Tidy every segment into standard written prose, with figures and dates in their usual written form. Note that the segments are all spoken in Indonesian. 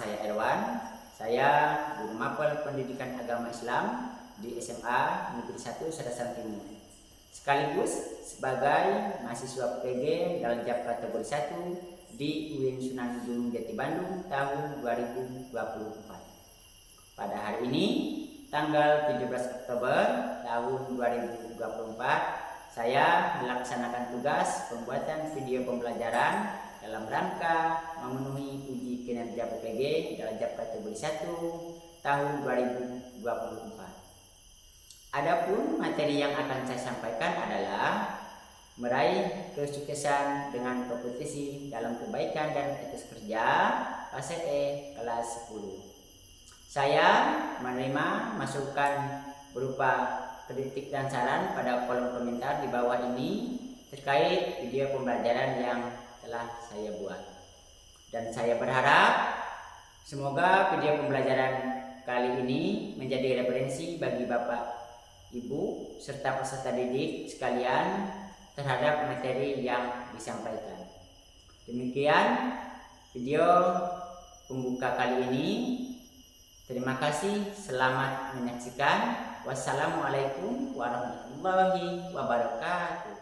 saya Erwan. Saya guru mapel pendidikan agama Islam di SMA Negeri 1 Serasan Timur. Sekaligus sebagai mahasiswa PG Daljab kategori 1 di UIN Sunan Gunung Jati Bandung tahun 2024. Pada hari ini, tanggal 17 Oktober tahun 2024, saya melaksanakan tugas pembuatan video pembelajaran dalam rangka memenuhi uji kinerja PPG Daljab kategori 1 tahun 2024. Adapun materi yang akan saya sampaikan adalah meraih kesuksesan dengan kompetisi dalam kebaikan dan etos kerja KCE kelas 10. Saya menerima masukan berupa kritik dan saran pada kolom komentar di bawah ini terkait video pembelajaran yang telah saya buat. Dan saya berharap semoga video pembelajaran kali ini menjadi referensi bagi Bapak, Ibu, serta peserta didik sekalian terhadap materi yang disampaikan. Demikian video pembuka kali ini. Terima kasih, selamat menyaksikan. Wassalamualaikum warahmatullahi wabarakatuh.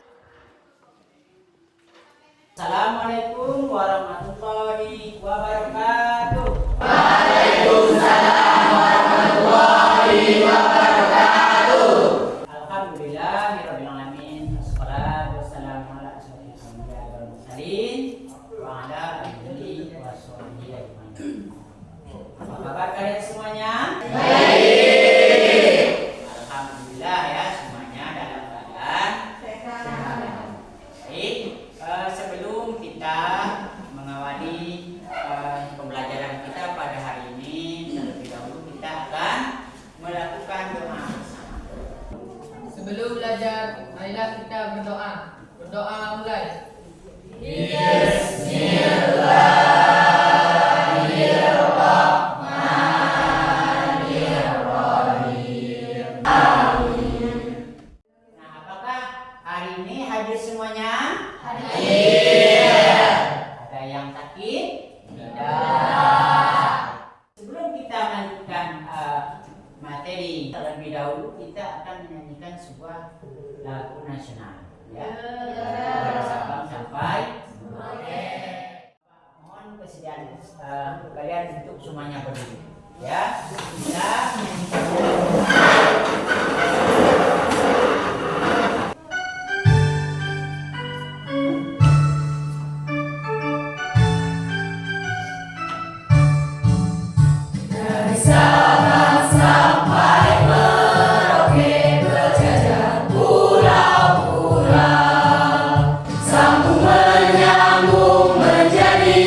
Assalamualaikum warahmatullahi wabarakatuh. Waalaikumsalam warahmatullahi wabarakatuh. Alhamdulillahirabbil alamin. Wassalatu wassalamu ala asyrofil anbiya'i wal mursalin wa ala alihi washabbihi ajmain. Apa kabar kalian semuanya? Baik. Alhamdulillah ya, semuanya dalam keadaan sehat. Baik, sebelum kita mengawali pembelajaran kita pada hari ini, terlebih dahulu kita akan melakukan doa bersama. Sebelum belajar, marilah kita berdoa. Berdoa mulai. Nah, apakah hari ini hadir semuanya? Hadir. Ada yang sakit? Tidak. Sebelum kita melanjutkan materi, terlebih dahulu kita akan menyanyikan sebuah lagu nasional. Ya. Dari Sabang sampai Merauke. Mohon kesediaan kalian untuk semuanya berdiri. Ya, kita menyanyikan. Dari Sabang sampai Merauke berjajah pulau-pulau, sambung menyambung menjadi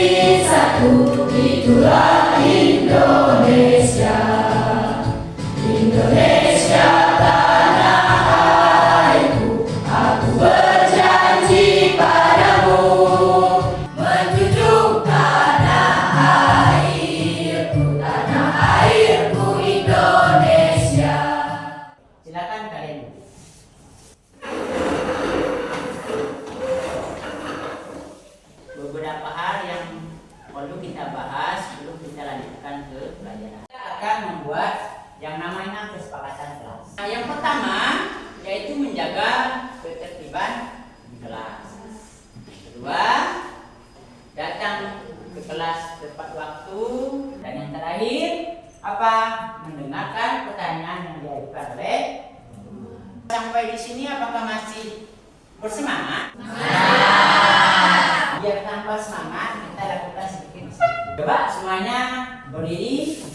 satu, itulah Indonesia. Indonesia tanah airku, aku berjanji padamu menjunjung tanah airku Indonesia. Silakan kalian. Beberapa hal yang perlu kita bahas sebelum kita lanjutkan ke pelajaran. Kita akan membuat yang namanya kesepakatan kelas. Nah, yang pertama yaitu menjaga ketertiban di kelas. Kedua, datang ke kelas tepat waktu. Dan yang terakhir, apa? Mendengarkan pertanyaan yang diajukan oleh guru. Sampai di sini apakah masih bersemangat? Biar tanpa semangat kita lakukan sedikit. Coba semuanya berdiri.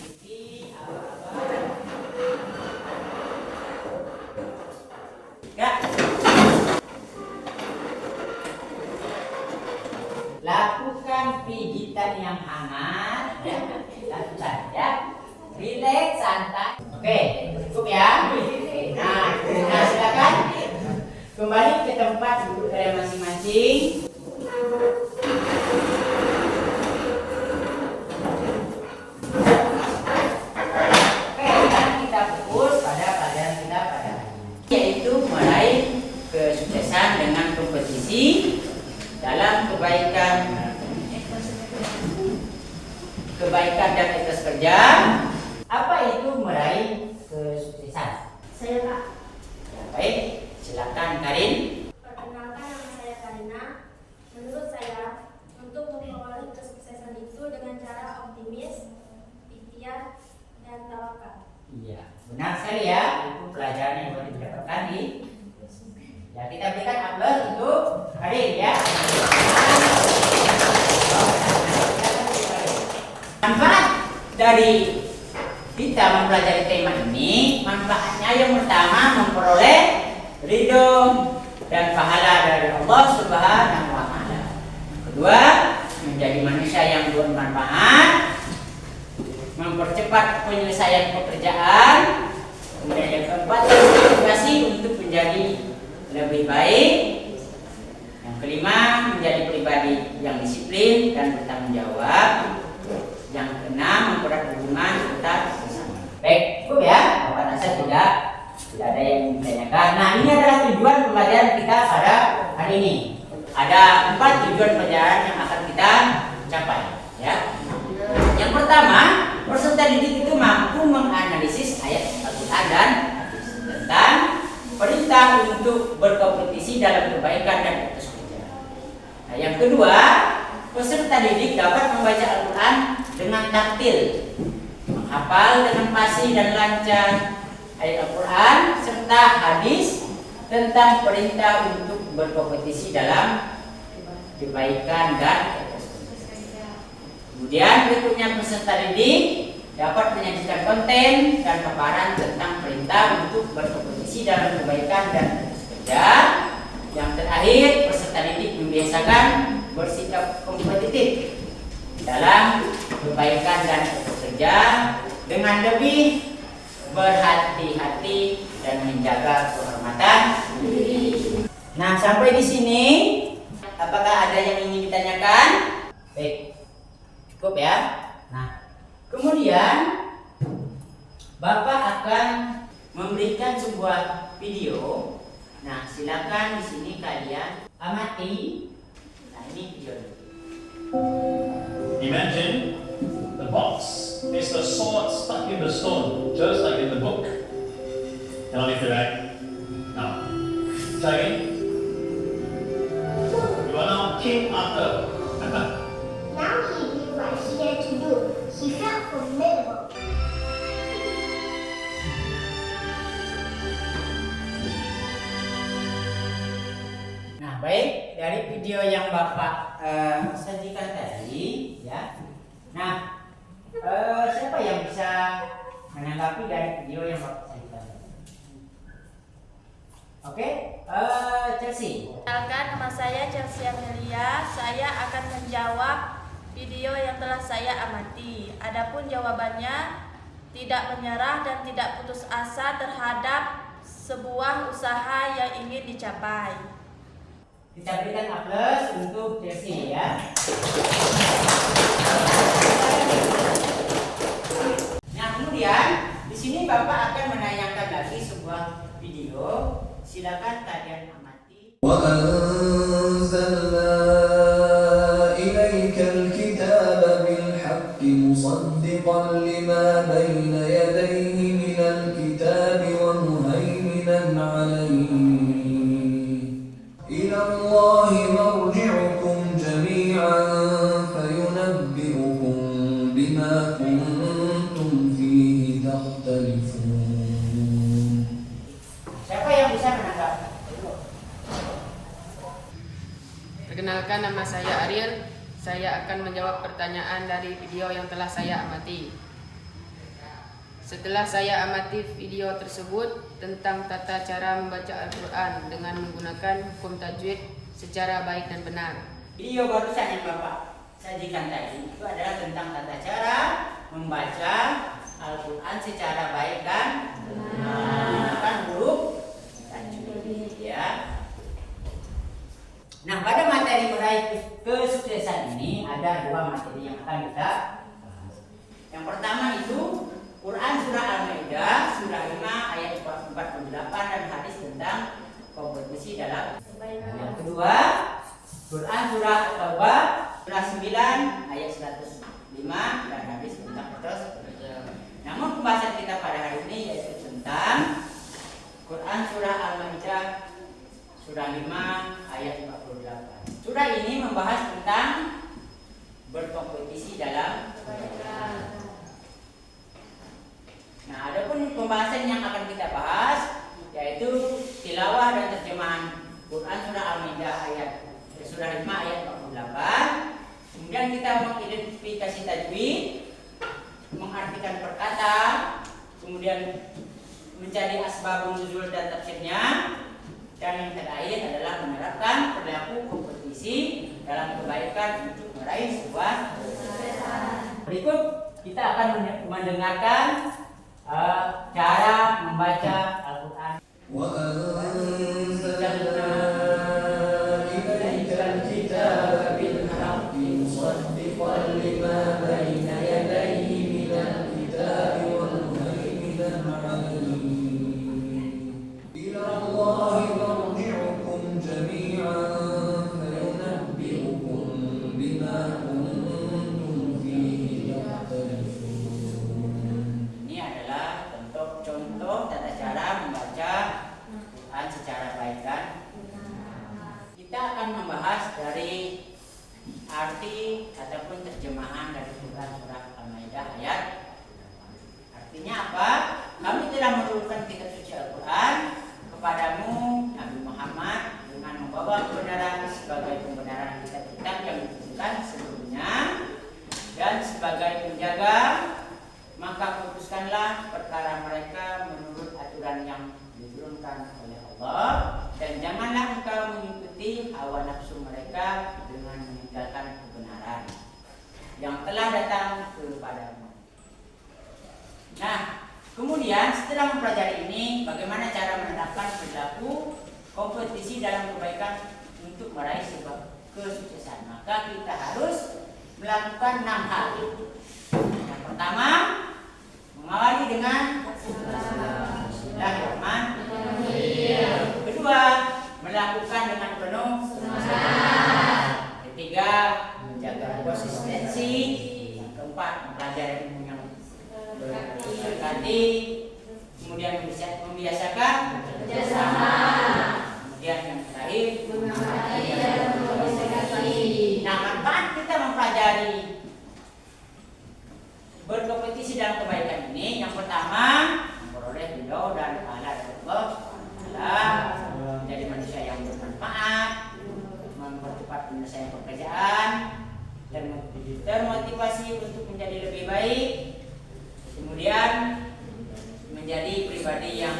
Ya. Lakukan pijitan yang hangat. Ya. Lakukan ya. Rileks, santai. Oke, cukup ya. Nah, silakan kembali ke tempat duduk kalian masing-masing. Oke, sekarang kita fokus pada pelajaran kita pada hari ini, yaitu meraih kesuksesan dengan kompetisi dalam kebaikan kebaikan dan etos kerja. Apa itu meraih kesuksesan? Saya Kak. Ya, baik, silakan Karin. Perkenalkan, nama saya Karina. Menurut saya, untuk memperoleh kesuksesan itu dengan cara optimis, ikhtiar, dan tawakal. Iya, benar sekali ya. Itu pelajaran yang boleh didapatkan di. Ya, kita berikan aplaus untuk Karin ya. Manfaat dari kita mempelajari tema ini, manfaatnya yang pertama memperoleh ridho dan pahala dari Allah Subhanahu wa Ta'ala. Kedua, menjadi manusia yang bermanfaat, mempercepat penyelesaian pekerjaan. Kemudian yang keempat, motivasi untuk menjadi lebih baik. Yang kelima, menjadi pribadi yang disiplin dan bertanggung jawab. Yang keenam, mempererat hubungan antar sesama. Baik, cukup ya. Bapak Nasir tidak ada yang ditanyakan. Nah, ini adalah tujuan pembelajaran kita pada hari ini. Ada 4 tujuan pelajaran yang akan kita capai. Ya. Yang pertama, peserta didik itu mampu menganalisis ayat Al-Quran dan hadis tentang perintah untuk berkompetisi dalam kebaikan dan etos kerja. Nah, yang kedua, peserta didik dapat membaca Al-Quran dengan taktil, menghafal dengan fasih dan lancar ayat Al-Quran serta hadis tentang perintah untuk berkompetisi dalam kebaikan dan etos kerja. Kemudian berikutnya, peserta didik dapat menyajikan konten dan paparan tentang perintah untuk berkompetisi dalam kebaikan dan etos kerja. Yang terakhir, peserta didik membiasakan bersikap kompetitif dalam kebaikan dan etos kerja dengan lebih berhati-hati dan menjaga kehormatan diri. Nah, sampai di sini, apakah ada yang ingin ditanyakan? Baik, cukup ya. Nah, kemudian Bapak akan memberikan sebuah video. Nah, silakan di sini kalian amati. Nah, ini video. Imagine the box is the sword stuck in the stone, just like in the book. Now lift it back. Now, try again. You are now King Arthur. Now he knew what he had to do. He felt formidable. Nah, baik, dari video yang Bapak sajikan tadi, ya. Nah, siapa yang bisa menanggapi dari video yang Bapak sajikan tadi? Oke, Chelsea. Perkenalkan, nama saya Chelsea Amelia. Saya akan menjawab video yang telah saya amati. Adapun jawabannya, tidak menyerah dan tidak putus asa terhadap sebuah usaha yang ingin dicapai. Kita berikan aplaus untuk Chelsea ya. Nah, kemudian di sini Bapak akan menayangkan lagi sebuah video. Silakan kalian amati. وأنزلنا إليك الكتاب بالحق مصدقا لما بين يديه من الكتاب ومهيمنا عليه إلى الله مرجعكم جميعا فينبئكم بما كنتم فيه تختلفون. Siapa yang bisa menanggapi? Perkenalkan, nama saya Ariel. Saya akan menjawab pertanyaan dari video yang telah saya amati. Setelah saya amati video tersebut tentang tata cara membaca Al-Quran dengan menggunakan hukum tajwid secara baik dan benar. Video barusan yang Bapak sajikan tadi itu adalah tentang tata cara membaca Al-Quran secara baik dan menggunakan huruf tajwid ya. Nah, pada materi meraih kesuksesan ini ada 2 materi yang akan kita bahas. Yang pertama itu Quran Surah Al-Maidah Surah 5 ayat 48 dan hadis tentang kompetisi dalam kebaikan. Yang kedua Quran Surah At-Taubah Surah 9 ayat 105 dan hadis kemudian mencari asbabun nuzul dan tafsirnya, dan yang terakhir adalah menerapkan perilaku kompetisi dalam kebaikan untuk meraih sebuah kesuksesan. Berikut kita akan mendengarkan cara membaca Al-Quran. وأنزلنا إليك الكتاب بالحق مصدقا لما بين يديه من الكتاب والمهيمنا عليه إلى الله مرجعكم جميعا فينبئكم بما كنتم فيه تختلفون. Ini adalah contoh tata cara membaca Al-Quran secara baik dan kita akan membahas dari arti ataupun terjemahan dari Quran surah Al-Maidah ayat. Artinya apa? Kami telah menurunkan kitab suci Al-Quran kepadamu Nabi Muhammad dengan membawa kebenaran sebagai pembenaran kitab-kitab yang diturunkan sebelumnya dan sebagai penjaga, maka putuskanlah perkara mereka menurut aturan yang diturunkan oleh Allah, dan janganlah engkau mengikuti hawa nafsu mereka dengan meninggalkan kebenaran yang telah datang kepadamu. Nah, kemudian setelah mempelajari ini, bagaimana cara menerapkan perilaku kompetisi dalam kebaikan untuk meraih sebuah kesuksesan, maka kita harus melakukan 6 hal. Yang pertama, mengawali dengan Bismillahirrahmanirrahim. Kedua, melakukan dengan penuh semangat. Ketiga, menjaga konsistensi. Yang keempat, mempelajari ilmu yang berarti. Kemudian membiasakan kerjasama. Kemudian yang terakhir, nah, manfaat kita mempelajari berkompetisi dalam kebaikan ini, yang pertama, memperoleh ridho dan pahala dari Allah, adalah menjadi manusia yang bermanfaat, mempercepat penyelesaian pekerjaan, dan termotivasi untuk menjadi lebih baik, kemudian menjadi pribadi yang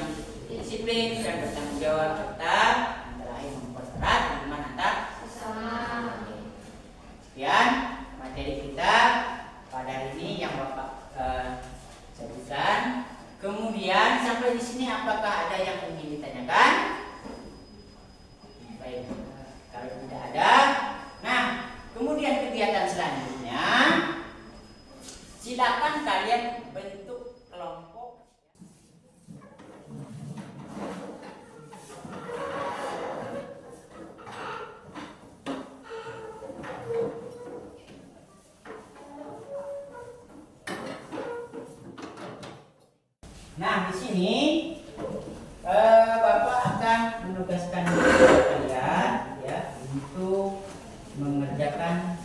disiplin dan bertanggung jawab, serta terakhir mempererat hubungan antar sesama. Sekian materi kita pada hari ini yang Bapak sebutkan. Kemudian sampai di sini apakah ada yang ingin ditanyakan? Baik, kalau tidak ada, nah kemudian kegiatan selanjutnya, silakan kalian bentuk kelompok. Nah, di sini Bapak akan menugaskan kalian ya untuk mengerjakan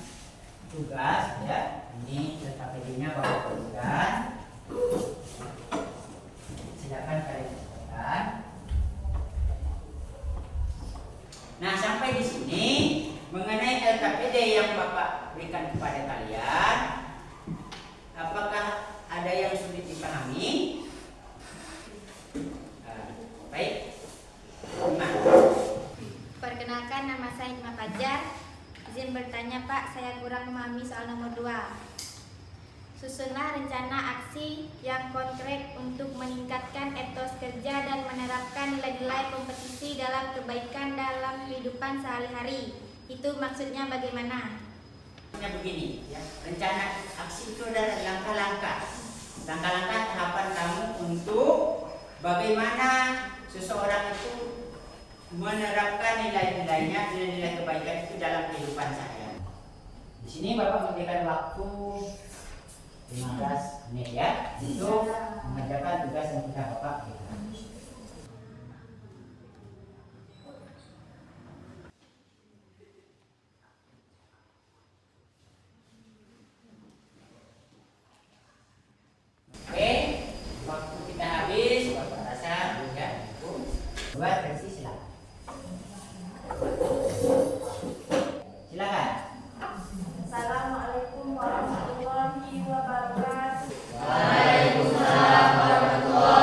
tugas ya. Ini LKPD-nya Bapak berikan. Silakan kalian kerjakan. Nah, sampai di sini mengenai LKPD yang Bapak berikan kepada kalian, apakah ada yang sulit dipahami? Baik. Perkenalkan, nama saya Hikmah Fajar. Izin bertanya Pak, saya kurang memahami soal nomor 2. Susunlah rencana aksi yang konkret untuk meningkatkan etos kerja dan menerapkan nilai-nilai kompetisi dalam kebaikan dalam kehidupan sehari-hari. Itu maksudnya bagaimana? Begini, ya. Rencana aksi itu adalah langkah-langkah tahapan kamu untuk bagaimana seseorang itu menerapkan nilai-nilainya, nilai-nilai kebaikan itu dalam kehidupan sehari-hari. Di sini Bapak memberikan waktu 15 menit ya untuk mengerjakan tugas yang kita Bapak berikan. Oke, waktu kita habis, Bapak rasa ya, buat versi silakan. Silakan. Assalamualaikum warahmatullahi wabarakatuh. Waalaikumsalam warahmatullahi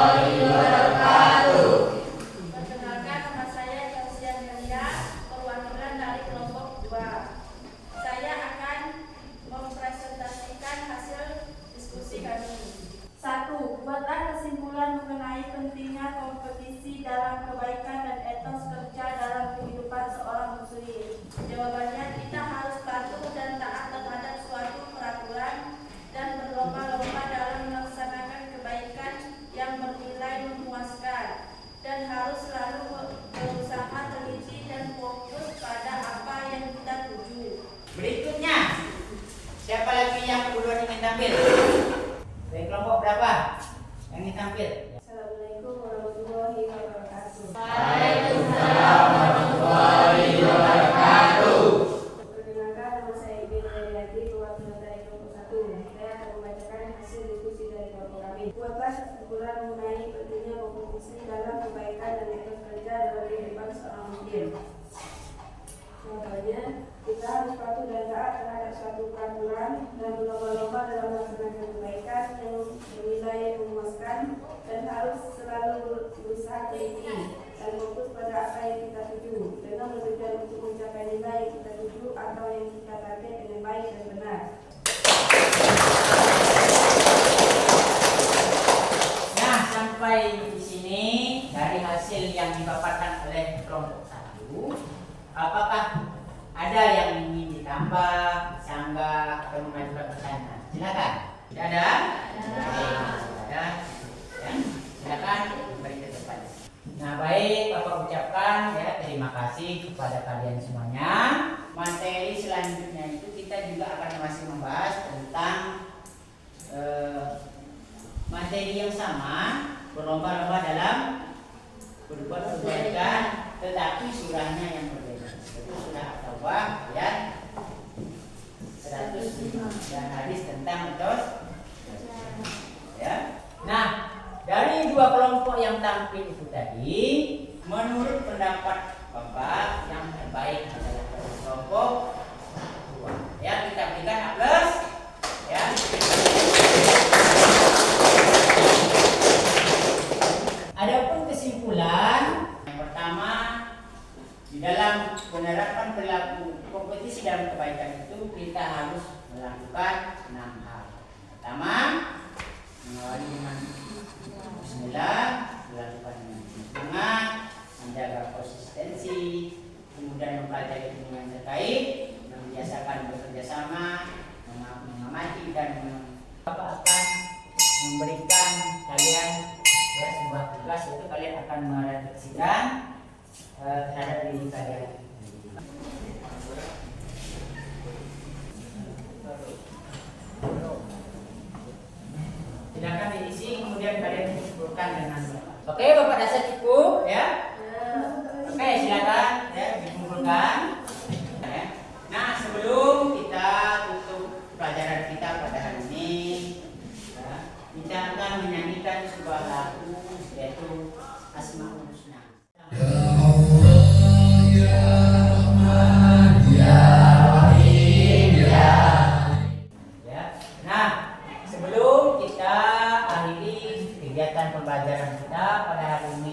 Buatlah kesimpulan mengenai pentingnya kompetisi dalam kebaikan dan etos kerja dalam kehidupan seorang muslim. Contohnya, kita harus patuh dan taat terhadap suatu peraturan dan berlomba-lomba dalam melaksanakan kebaikan yang bernilai memuaskan, dan harus selalu berusaha teliti dan fokus pada apa yang kita tuju dengan bertujuan untuk mencapai nilai yang kita tuju atau yang kita target dengan baik dan benar. Nah, sampai di sini dari hasil yang dipaparkan oleh kelompok 1, apakah ada yang ingin ditambah, sanggah, atau mengajukan pertanyaan? Silakan. Tidak ada? Ada. Ya, silakan beri kesempatan. Nah, baik, Bapak ucapkan ya terima kasih kepada kalian semuanya. Materi selanjutnya itu kita juga akan masih membahas tentang materi yang sama, berlomba-lomba dalam berbuat kebaikan, tetapi surahnya yang berbeda. Itu surah At-Taubah ayat 105 dan hadis tentang etos. Ya. Nah, dari dua kelompok yang tampil itu tadi, menurut pendapat Bapak yang terbaik adalah kelompok 2. Ya, kita berikan aplaus. Ya. Adapun kesimpulan yang pertama, di dalam penerapan perilaku kompetisi dalam kebaikan itu kita harus melakukan 6 hal. Pertama, mengawali dengan bismillah, melakukan dengan semangat, menjaga konsistensi, kemudian mempelajari ilmu terkait, membiasakan bekerja sama, mengamati dan Bapak akan memberikan kalian ya sebuah tugas, yaitu kalian akan merefleksikan terhadap diri kalian. Silakan diisi, kemudian kalian simpulkan dengan oke, Bapak rasa cukup ya? Oke, silakan ya dikumpulkan. Ya. Nah, sebelum kita tutup pelajaran kita pada hari ini, ya, kita akan menyanyikan sebuah lagu yaitu Asmaul Husna. Ya. Nah, sebelum kita akhiri kegiatan pembelajaran kita pada hari ini,